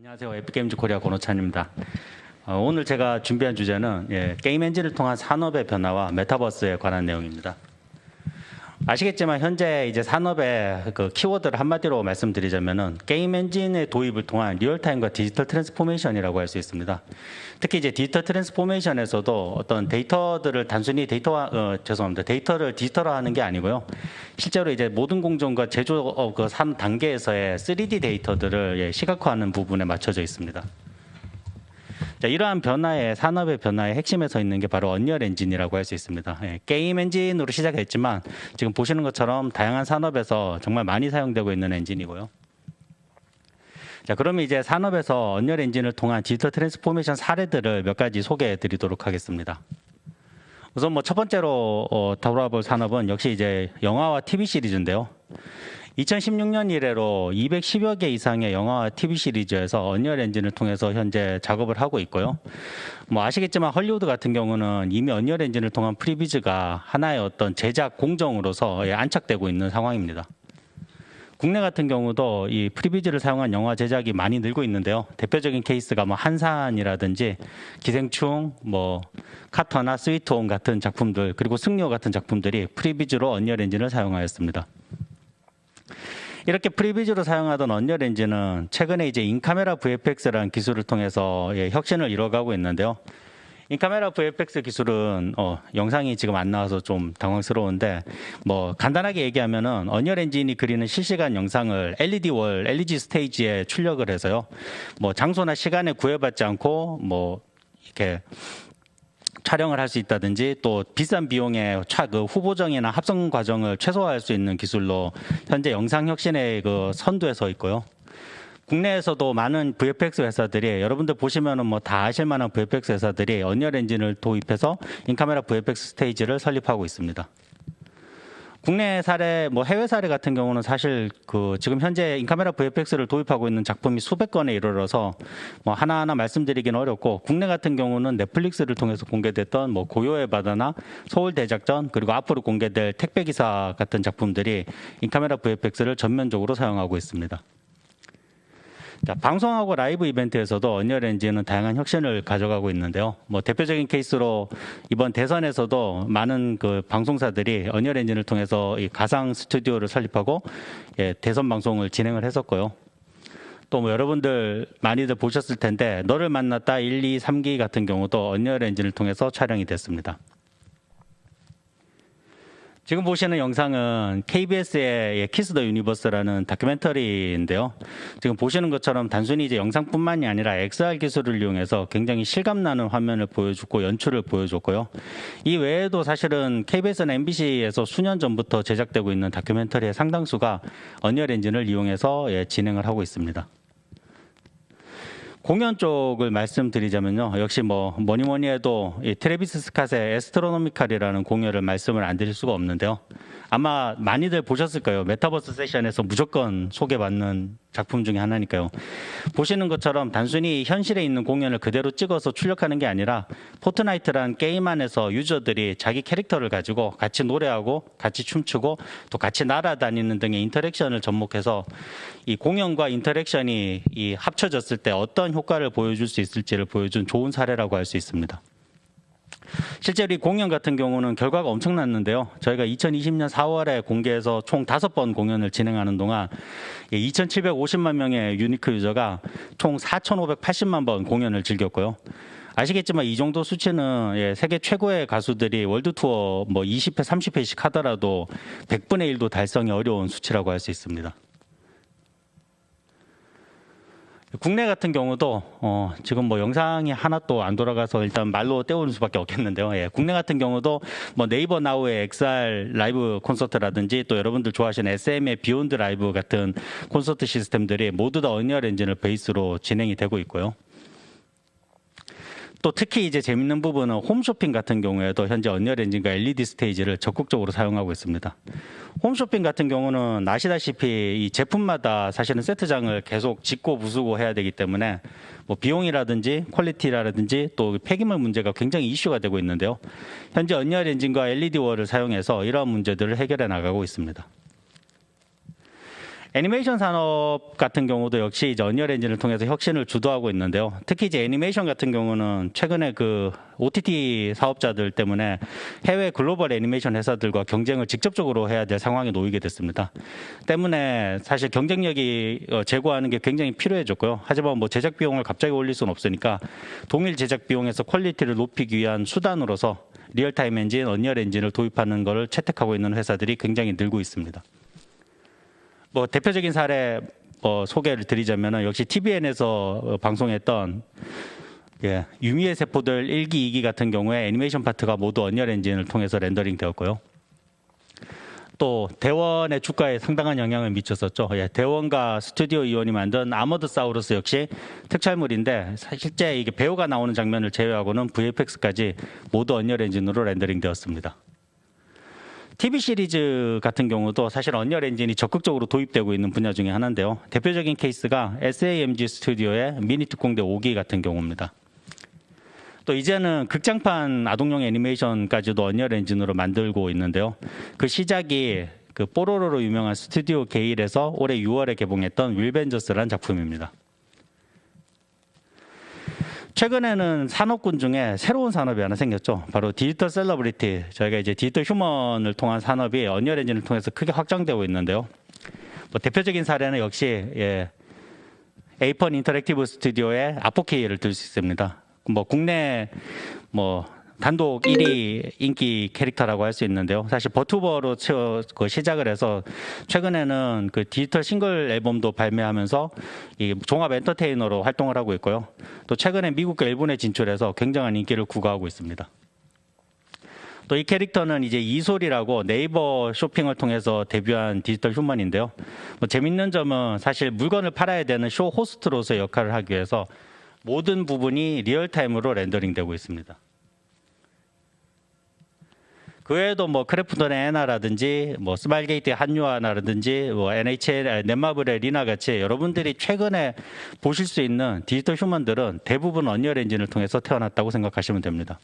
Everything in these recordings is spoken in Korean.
안녕하세요. 에픽게임즈 코리아 권호찬입니다. 오늘 제가 준비한 주제는 게임 엔진을 통한 산업의 변화와 메타버스에 관한 내용입니다. 아시겠지만 현재 이제 산업의 그 키워드를 한마디로 말씀드리자면은 게임 엔진의 도입을 통한 리얼타임과 디지털 트랜스포메이션이라고 할 수 있습니다. 특히 이제 디지털 트랜스포메이션에서도 어떤 데이터들을 단순히 데이터를 디지털화하는 게 아니고요. 실제로 이제 모든 공정과 제조업 그 3단계에서의 3D 데이터들을 시각화하는 부분에 맞춰져 있습니다. 자, 이러한 산업의 변화의 핵심에 서 있는 게 바로 언리얼 엔진이라고 할 수 있습니다. 게임 엔진으로 시작했지만 지금 보시는 것처럼 다양한 산업에서 정말 많이 사용되고 있는 엔진이고요. 자, 그러면 이제 산업에서 언리얼 엔진을 통한 디지털 트랜스포메이션 사례들을 몇 가지 소개해 드리도록 하겠습니다. 우선 첫 번째로 다뤄볼 산업은 역시 이제 영화와 TV 시리즈인데요. 2016년 이래로 210여 개 이상의 영화와 TV 시리즈에서 언리얼 엔진을 통해서 현재 작업을 하고 있고요. 아시겠지만 헐리우드 같은 경우는 이미 언리얼 엔진을 통한 프리뷰즈가 하나의 어떤 제작 공정으로서 안착되고 있는 상황입니다. 국내 같은 경우도 이 프리뷰즈를 사용한 영화 제작이 많이 늘고 있는데요. 대표적인 케이스가 한산이라든지 기생충, 카터나 스위트홈 같은 작품들, 그리고 승리호 같은 작품들이 프리뷰즈로 언리얼 엔진을 사용하였습니다. 이렇게 프리뷰즈로 사용하던 언리얼 엔진은 최근에 이제 인카메라 VFX라는 기술을 통해서 혁신을 이뤄가고 있는데요. 인카메라 VFX 기술은 영상이 지금 안 나와서 좀 당황스러운데 간단하게 얘기하면은 언리얼 엔진이 그리는 실시간 영상을 LED 스테이지에 출력을 해서요. 장소나 시간에 구애받지 않고 이렇게 촬영을 할 수 있다든지 또 비싼 비용의 후보정이나 합성 과정을 최소화할 수 있는 기술로 현재 영상 혁신의 그 선두에 서 있고요. 국내에서도 많은 VFX 회사들이 여러분들 보시면은 다 아실 만한 VFX 회사들이 언리얼 엔진을 도입해서 인카메라 VFX 스테이지를 설립하고 있습니다. 국내 사례, 해외 사례 같은 경우는 사실 지금 현재 인카메라 VFX를 도입하고 있는 작품이 수백 건에 이르러서 하나하나 말씀드리기는 어렵고, 국내 같은 경우는 넷플릭스를 통해서 공개됐던 고요의 바다나 서울 대작전, 그리고 앞으로 공개될 택배기사 같은 작품들이 인카메라 VFX를 전면적으로 사용하고 있습니다. 자, 방송하고 라이브 이벤트에서도 언리얼 엔진은 다양한 혁신을 가져가고 있는데요. 대표적인 케이스로 이번 대선에서도 많은 그 방송사들이 언리얼 엔진을 통해서 이 가상 스튜디오를 설립하고 대선 방송을 진행을 했었고요. 또 여러분들 많이들 보셨을 텐데 너를 만났다 1, 2, 3기 같은 경우도 언리얼 엔진을 통해서 촬영이 됐습니다. 지금 보시는 영상은 KBS의 키스 더 유니버스라는 다큐멘터리인데요. 지금 보시는 것처럼 단순히 이제 영상뿐만이 아니라 XR 기술을 이용해서 굉장히 실감나는 화면을 보여주고 연출을 보여줬고요. 이 외에도 사실은 KBS나 MBC에서 수년 전부터 제작되고 있는 다큐멘터리의 상당수가 언리얼 엔진을 이용해서 진행을 하고 있습니다. 공연 쪽을 말씀드리자면요. 역시 뭐니 해도 이 트래비스 스캇의 에스트로노미칼이라는 공연을 말씀을 안 드릴 수가 없는데요. 아마 많이들 보셨을 거예요. 메타버스 세션에서 무조건 소개받는 작품 중에 하나니까요. 보시는 것처럼 단순히 현실에 있는 공연을 그대로 찍어서 출력하는 게 아니라 포트나이트라는 게임 안에서 유저들이 자기 캐릭터를 가지고 같이 노래하고 같이 춤추고 또 같이 날아다니는 등의 인터랙션을 접목해서 이 공연과 인터랙션이 합쳐졌을 때 어떤 효과를 보여줄 수 있을지를 보여준 좋은 사례라고 할 수 있습니다. 실제로 이 공연 같은 경우는 결과가 엄청났는데요. 저희가 2020년 4월에 공개해서 총 5번 공연을 진행하는 동안 2,750만 명의 유니크 유저가 총 4,580만 번 공연을 즐겼고요. 아시겠지만 이 정도 수치는 세계 최고의 가수들이 월드 투어 20회, 30회씩 하더라도 100분의 1도 달성이 어려운 수치라고 할 수 있습니다. 국내 같은 경우도 지금 영상이 하나 또 안 돌아가서 일단 말로 때우는 수밖에 없겠는데요. 국내 같은 경우도 네이버 나우의 XR 라이브 콘서트라든지 또 여러분들 좋아하시는 SM의 비욘드 라이브 같은 콘서트 시스템들이 모두 다 언리얼 엔진을 베이스로 진행이 되고 있고요. 또 특히 이제 재밌는 부분은 홈쇼핑 같은 경우에도 현재 언리얼 엔진과 LED 스테이지를 적극적으로 사용하고 있습니다. 홈쇼핑 같은 경우는 아시다시피 이 제품마다 사실은 세트장을 계속 짓고 부수고 해야 되기 때문에 비용이라든지 퀄리티라든지 또 폐기물 문제가 굉장히 이슈가 되고 있는데요. 현재 언리얼 엔진과 LED 월을 사용해서 이러한 문제들을 해결해 나가고 있습니다. 애니메이션 산업 같은 경우도 역시 이제 언리얼 엔진을 통해서 혁신을 주도하고 있는데요. 특히 이제 애니메이션 같은 경우는 최근에 그 OTT 사업자들 때문에 해외 글로벌 애니메이션 회사들과 경쟁을 직접적으로 해야 될 상황에 놓이게 됐습니다. 때문에 사실 경쟁력이 제고하는 게 굉장히 필요해졌고요. 하지만 뭐 제작 비용을 갑자기 올릴 수는 없으니까 동일 제작 비용에서 퀄리티를 높이기 위한 수단으로서 리얼타임 엔진, 언리얼 엔진을 도입하는 것을 채택하고 있는 회사들이 굉장히 늘고 있습니다. 뭐 대표적인 사례 소개를 드리자면 역시 TVN에서 방송했던 유미의 세포들 1기, 2기 같은 경우에 애니메이션 파트가 모두 언리얼 엔진을 통해서 렌더링 되었고요. 또 대원의 주가에 상당한 영향을 미쳤었죠. 대원과 스튜디오 이온이 만든 아머드 사우루스 역시 특촬물인데 실제 이게 배우가 나오는 장면을 제외하고는 VFX까지 모두 언리얼 엔진으로 렌더링 되었습니다. TV 시리즈 같은 경우도 사실 언리얼 엔진이 적극적으로 도입되고 있는 분야 중에 하나인데요. 대표적인 케이스가 SAMG 스튜디오의 미니 특공대 5기 같은 경우입니다. 또 이제는 극장판 아동용 애니메이션까지도 언리얼 엔진으로 만들고 있는데요. 그 시작이 그 뽀로로로 유명한 스튜디오 게일에서 올해 6월에 개봉했던 윌벤저스라는 작품입니다. 최근에는 산업군 중에 새로운 산업이 하나 생겼죠. 바로 디지털 셀러브리티, 저희가 이제 디지털 휴먼을 통한 산업이 언리얼 엔진을 통해서 크게 확장되고 있는데요. 뭐 대표적인 사례는 역시 에이펀 인터랙티브 스튜디오의 아포케이를 들 수 있습니다. 뭐 국내 단독 1위 인기 캐릭터라고 할 수 있는데요. 사실 버튜버로 시작을 해서 최근에는 그 디지털 싱글 앨범도 발매하면서 이 종합 엔터테이너로 활동을 하고 있고요. 또 최근에 미국과 일본에 진출해서 굉장한 인기를 구가하고 있습니다. 또 이 캐릭터는 이제 이솔이라고 네이버 쇼핑을 통해서 데뷔한 디지털 휴먼인데요. 뭐 재밌는 점은 사실 물건을 팔아야 되는 쇼 호스트로서의 역할을 하기 위해서 모든 부분이 리얼타임으로 렌더링되고 있습니다. 그 외에도 뭐 크래프톤의 애나라든지 뭐 스마일게이트의 한유아나라든지 뭐 NHL, 넷마블의 리나 같이 여러분들이 최근에 보실 수 있는 디지털 휴먼들은 대부분 언리얼 엔진을 통해서 태어났다고 생각하시면 됩니다.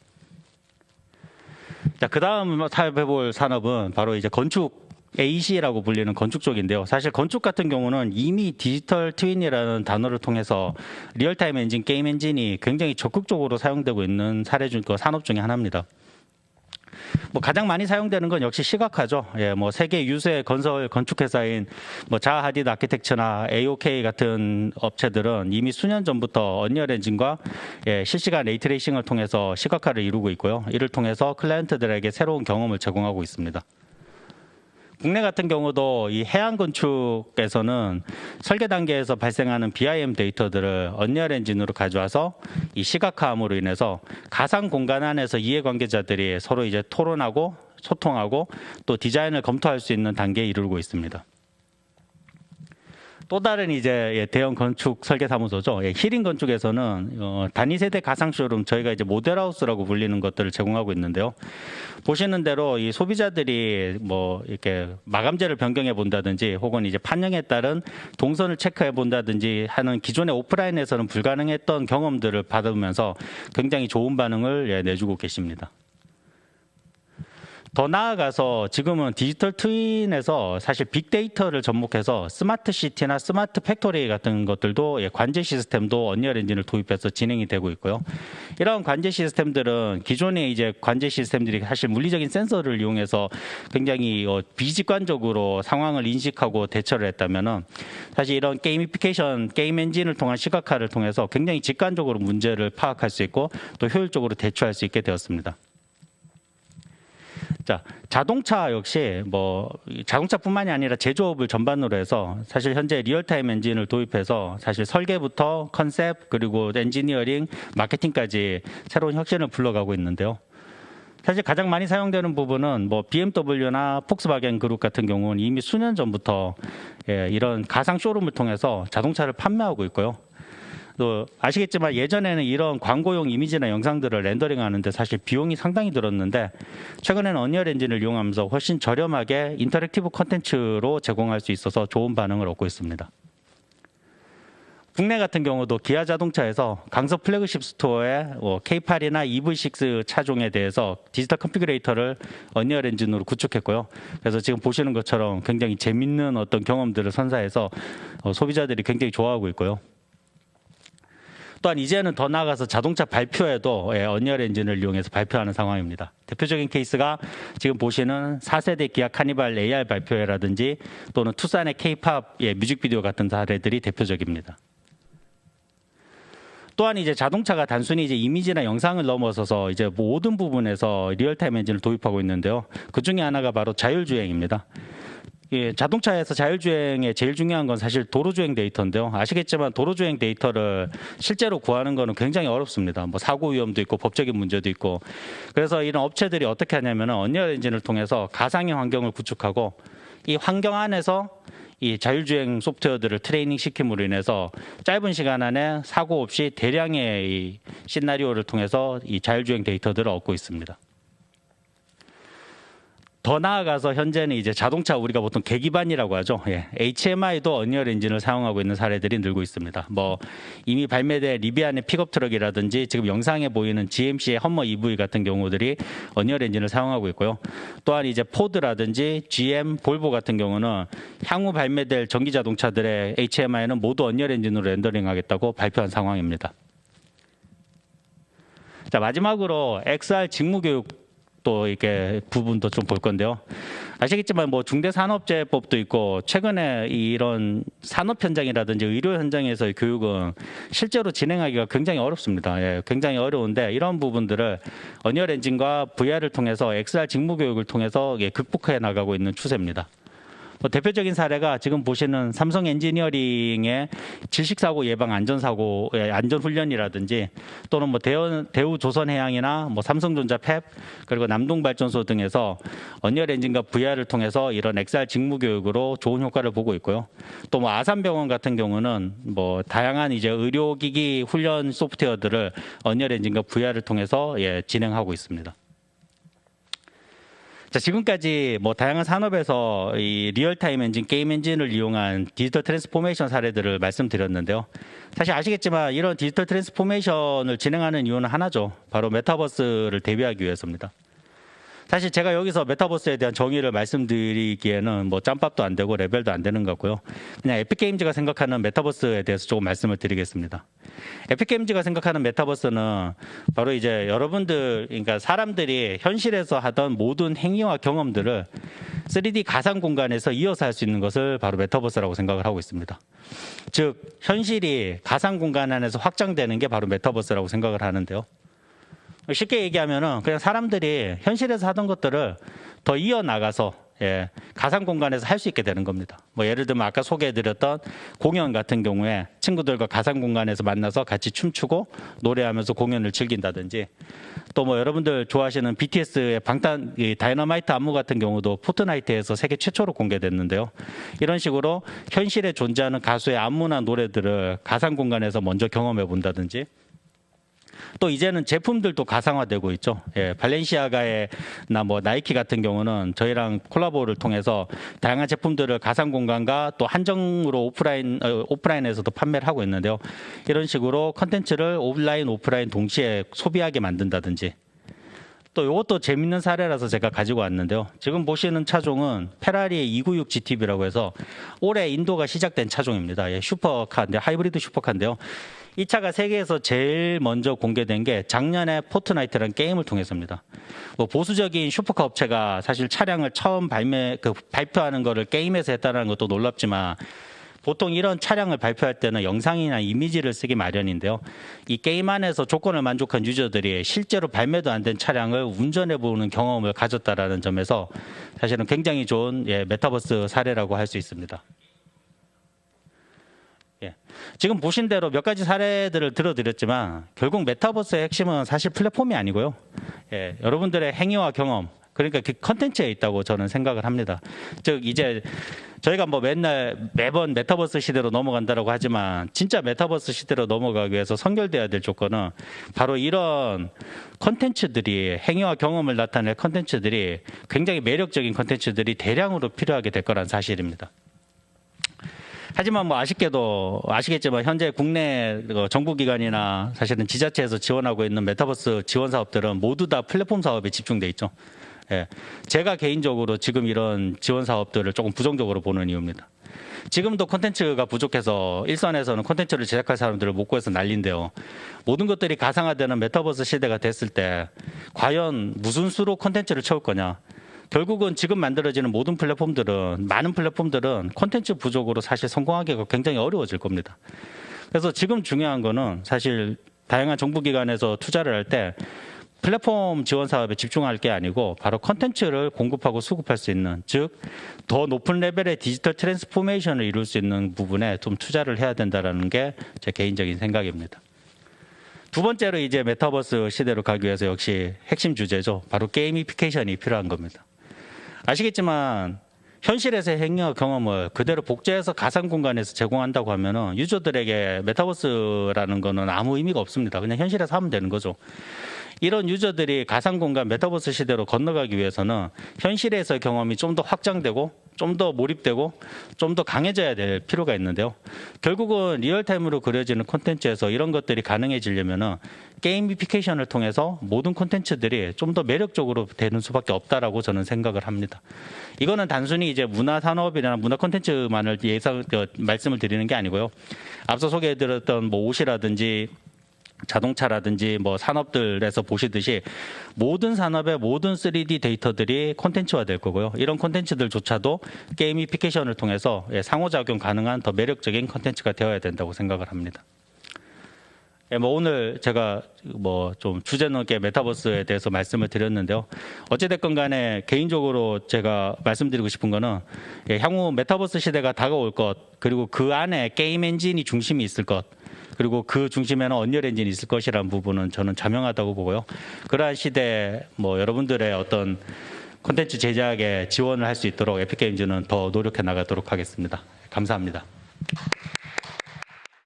자, 그 다음 살펴볼 산업은 바로 이제 건축 AEC라고 불리는 건축 쪽인데요. 사실 건축 같은 경우는 이미 디지털 트윈이라는 단어를 통해서 리얼타임 엔진, 게임 엔진이 굉장히 적극적으로 사용되고 있는 산업 중에 하나입니다. 뭐 가장 많이 사용되는 건 역시 시각화죠. 뭐 세계 유수의 건축 회사인 뭐 자하 하디드 아키텍처나 AOK 같은 업체들은 이미 수년 전부터 언리얼 엔진과 실시간 레이트레이싱을 통해서 시각화를 이루고 있고요. 이를 통해서 클라이언트들에게 새로운 경험을 제공하고 있습니다. 국내 같은 경우도 이 해양 건축에서는 설계 단계에서 발생하는 BIM 데이터들을 언리얼 엔진으로 가져와서 이 시각화함으로 인해서 가상 공간 안에서 이해관계자들이 서로 이제 토론하고 소통하고 또 디자인을 검토할 수 있는 단계에 이르고 있습니다. 또 다른 이제 대형 건축 설계 사무소죠. 히링 건축에서는 단위 세대 가상 쇼룸, 저희가 이제 모델하우스라고 불리는 것들을 제공하고 있는데요. 보시는 대로 이 소비자들이 뭐 이렇게 마감재를 변경해 본다든지 혹은 이제 판형에 따른 동선을 체크해 본다든지 하는 기존의 오프라인에서는 불가능했던 경험들을 받으면서 굉장히 좋은 반응을 내주고 계십니다. 더 나아가서 지금은 디지털 트윈에서 사실 빅데이터를 접목해서 스마트 시티나 스마트 팩토리 같은 것들도 관제 시스템도 언리얼 엔진을 도입해서 진행이 되고 있고요. 이런 관제 시스템들은 기존의 이제 관제 시스템들이 사실 물리적인 센서를 이용해서 굉장히 비직관적으로 상황을 인식하고 대처를 했다면은 사실 이런 게이미피케이션, 게임 엔진을 통한 시각화를 통해서 굉장히 직관적으로 문제를 파악할 수 있고 또 효율적으로 대처할 수 있게 되었습니다. 자, 자동차 역시 뭐 자동차뿐만이 아니라 제조업을 전반으로 해서 사실 현재 리얼타임 엔진을 도입해서 사실 설계부터 컨셉 그리고 엔지니어링, 마케팅까지 새로운 혁신을 불러가고 있는데요. 사실 가장 많이 사용되는 부분은 뭐 BMW나 폭스바겐 그룹 같은 경우는 이미 수년 전부터 이런 가상 쇼룸을 통해서 자동차를 판매하고 있고요. 또 아시겠지만 예전에는 이런 광고용 이미지나 영상들을 렌더링하는데 사실 비용이 상당히 들었는데 최근에는 언리얼 엔진을 이용하면서 훨씬 저렴하게 인터랙티브 콘텐츠로 제공할 수 있어서 좋은 반응을 얻고 있습니다. 국내 같은 경우도 기아 자동차에서 강서 플래그십 스토어에 K8이나 EV6 차종에 대해서 디지털 컨피그레이터를 언리얼 엔진으로 구축했고요. 그래서 지금 보시는 것처럼 굉장히 재밌는 어떤 경험들을 선사해서 소비자들이 굉장히 좋아하고 있고요. 또한 이제는 더 나아가서 자동차 발표에도 언리얼 엔진을 이용해서 발표하는 상황입니다. 대표적인 케이스가 지금 보시는 4세대 기아 카니발 AR 발표회라든지 또는 투싼의 K-팝의 뮤직비디오 같은 사례들이 대표적입니다. 또한 이제 자동차가 단순히 이제 이미지나 영상을 넘어서서 이제 모든 부분에서 리얼타임 엔진을 도입하고 있는데요. 그 중에 하나가 바로 자율주행입니다. 예, 자동차에서 자율주행의 제일 중요한 건 사실 도로주행 데이터인데요. 아시겠지만 도로주행 데이터를 실제로 구하는 거는 굉장히 어렵습니다. 뭐 사고 위험도 있고 법적인 문제도 있고. 그래서 이런 업체들이 어떻게 하냐면은 언리얼 엔진을 통해서 가상의 환경을 구축하고 이 환경 안에서 이 자율주행 소프트웨어들을 트레이닝 시킴으로 인해서 짧은 시간 안에 사고 없이 대량의 이 시나리오를 통해서 이 자율주행 데이터들을 얻고 있습니다. 더 나아가서 현재는 이제 자동차 우리가 보통 계기반이라고 하죠. 예, HMI도 언리얼 엔진을 사용하고 있는 사례들이 늘고 있습니다. 뭐 이미 발매된 리비안의 픽업 트럭이라든지 지금 영상에 보이는 GMC의 험머 EV 같은 경우들이 언리얼 엔진을 사용하고 있고요. 또한 이제 포드라든지 GM, 볼보 같은 경우는 향후 발매될 전기 자동차들의 HMI는 모두 언리얼 엔진으로 렌더링하겠다고 발표한 상황입니다. 자, 마지막으로 XR 직무 교육 또 이렇게 부분도 좀 볼 건데요. 아시겠지만 뭐 중대산업재해법도 있고 최근에 이런 산업 현장이라든지 의료 현장에서의 교육은 실제로 진행하기가 굉장히 어렵습니다. 예, 굉장히 어려운데 이런 부분들을 언리얼 엔진과 VR을 통해서 XR 직무 교육을 통해서 극복해 나가고 있는 추세입니다. 대표적인 사례가 지금 보시는 삼성 엔지니어링의 질식사고 예방 안전사고의 안전훈련이라든지 또는 뭐 대우 조선해양이나 뭐 삼성전자 팹 그리고 남동발전소 등에서 언리얼 엔진과 VR을 통해서 이런 XR 직무 교육으로 좋은 효과를 보고 있고요. 또 뭐 아산병원 같은 경우는 뭐 다양한 이제 의료기기 훈련 소프트웨어들을 언리얼 엔진과 VR을 통해서 진행하고 있습니다. 자, 지금까지 뭐 다양한 산업에서 이 리얼타임 엔진, 게임 엔진을 이용한 디지털 트랜스포메이션 사례들을 말씀드렸는데요. 사실 아시겠지만 이런 디지털 트랜스포메이션을 진행하는 이유는 하나죠. 바로 메타버스를 대비하기 위해서입니다. 사실 제가 여기서 메타버스에 대한 정의를 말씀드리기에는 뭐 짬밥도 안 되고 레벨도 안 되는 것 같고요. 그냥 에픽게임즈가 생각하는 메타버스에 대해서 조금 말씀을 드리겠습니다. 에픽게임즈가 생각하는 메타버스는 바로 이제 여러분들, 그러니까 사람들이 현실에서 하던 모든 행위와 경험들을 3D 가상 공간에서 이어서 할 수 있는 것을 바로 메타버스라고 생각을 하고 있습니다. 즉, 현실이 가상 공간 안에서 확장되는 게 바로 메타버스라고 생각을 하는데요. 쉽게 얘기하면은 그냥 사람들이 현실에서 하던 것들을 더 이어나가서 가상 공간에서 할 수 있게 되는 겁니다. 뭐 예를 들면 아까 소개해드렸던 공연 같은 경우에 친구들과 가상 공간에서 만나서 같이 춤추고 노래하면서 공연을 즐긴다든지 또 뭐 여러분들 좋아하시는 BTS의 다이너마이트 안무 같은 경우도 포트나이트에서 세계 최초로 공개됐는데요. 이런 식으로 현실에 존재하는 가수의 안무나 노래들을 가상 공간에서 먼저 경험해 본다든지 또 이제는 제품들도 가상화되고 있죠. 발렌시아가나 뭐 나이키 같은 경우는 저희랑 콜라보를 통해서 다양한 제품들을 가상 공간과 또 한정으로 오프라인에서도 판매를 하고 있는데요. 이런 식으로 컨텐츠를 온라인, 오프라인 동시에 소비하게 만든다든지 또 이것도 재밌는 사례라서 제가 가지고 왔는데요. 지금 보시는 차종은 페라리의 296 GTB라고 해서 올해 인도가 시작된 차종입니다. 슈퍼카인데 하이브리드 슈퍼카인데요. 이 차가 세계에서 제일 먼저 공개된 게 작년에 포트나이트라는 게임을 통해서입니다. 뭐 보수적인 슈퍼카 업체가 사실 차량을 처음 발표하는 거를 게임에서 했다는 것도 놀랍지만 보통 이런 차량을 발표할 때는 영상이나 이미지를 쓰기 마련인데요. 이 게임 안에서 조건을 만족한 유저들이 실제로 발매도 안 된 차량을 운전해보는 경험을 가졌다는 점에서 사실은 굉장히 좋은 메타버스 사례라고 할 수 있습니다. 지금 보신 대로 몇 가지 사례들을 들어드렸지만 결국 메타버스의 핵심은 사실 플랫폼이 아니고요. 여러분들의 행위와 경험, 그러니까 그 컨텐츠에 있다고 저는 생각을 합니다. 즉 이제 저희가 뭐 매번 메타버스 시대로 넘어간다고 하지만 진짜 메타버스 시대로 넘어가기 위해서 선결돼야 될 조건은 바로 이런 컨텐츠들이 행위와 경험을 나타낼 컨텐츠들이 굉장히 매력적인 컨텐츠들이 대량으로 필요하게 될 거란 사실입니다. 하지만 뭐 아쉽게도 아시겠지만 현재 국내 정부기관이나 사실은 지자체에서 지원하고 있는 메타버스 지원 사업들은 모두 다 플랫폼 사업에 집중돼 있죠. 예. 제가 개인적으로 지금 이런 지원 사업들을 조금 부정적으로 보는 이유입니다. 지금도 콘텐츠가 부족해서 일선에서는 콘텐츠를 제작할 사람들을 못 구해서 난리인데요. 모든 것들이 가상화되는 메타버스 시대가 됐을 때 과연 무슨 수로 콘텐츠를 채울 거냐. 결국은 지금 만들어지는 모든 플랫폼들은 많은 플랫폼들은 콘텐츠 부족으로 사실 성공하기가 굉장히 어려워질 겁니다. 그래서 지금 중요한 거는 사실 다양한 정부기관에서 투자를 할 때 플랫폼 지원 사업에 집중할 게 아니고 바로 콘텐츠를 공급하고 수급할 수 있는, 즉 더 높은 레벨의 디지털 트랜스포메이션을 이룰 수 있는 부분에 좀 투자를 해야 된다는 게 제 개인적인 생각입니다. 두 번째로 이제 메타버스 시대로 가기 위해서 역시 핵심 주제죠. 바로 게이미피케이션이 필요한 겁니다. 아시겠지만 현실에서의 행위와 경험을 그대로 복제해서 가상 공간에서 제공한다고 하면은 유저들에게 메타버스라는 거는 아무 의미가 없습니다. 그냥 현실에서 하면 되는 거죠. 이런 유저들이 가상 공간 메타버스 시대로 건너가기 위해서는 현실에서의 경험이 좀 더 확장되고 좀 더 몰입되고 좀 더 강해져야 될 필요가 있는데요. 결국은 리얼타임으로 그려지는 콘텐츠에서 이런 것들이 가능해지려면은 게이미피케이션을 통해서 모든 콘텐츠들이 좀 더 매력적으로 되는 수밖에 없다라고 저는 생각을 합니다. 이거는 단순히 이제 문화 산업이나 문화 콘텐츠만을 말씀을 드리는 게 아니고요. 앞서 소개해드렸던 뭐 옷이라든지 자동차라든지 뭐 산업들에서 보시듯이 모든 산업의 모든 3D 데이터들이 콘텐츠화 될 거고요. 이런 콘텐츠들조차도 게이미피케이션을 통해서 상호작용 가능한 더 매력적인 콘텐츠가 되어야 된다고 생각을 합니다. 뭐 오늘 제가 뭐 좀 주제 넘게 메타버스에 대해서 말씀을 드렸는데요. 어찌됐건 간에 개인적으로 제가 말씀드리고 싶은 거는 향후 메타버스 시대가 다가올 것, 그리고 그 안에 게임 엔진이 중심이 있을 것, 그리고 그 중심에는 언리얼 엔진이 있을 것이라는 부분은 저는 자명하다고 보고요. 그러한 시대에 뭐 여러분들의 어떤 콘텐츠 제작에 지원을 할 수 있도록 에픽게임즈는 더 노력해 나가도록 하겠습니다. 감사합니다.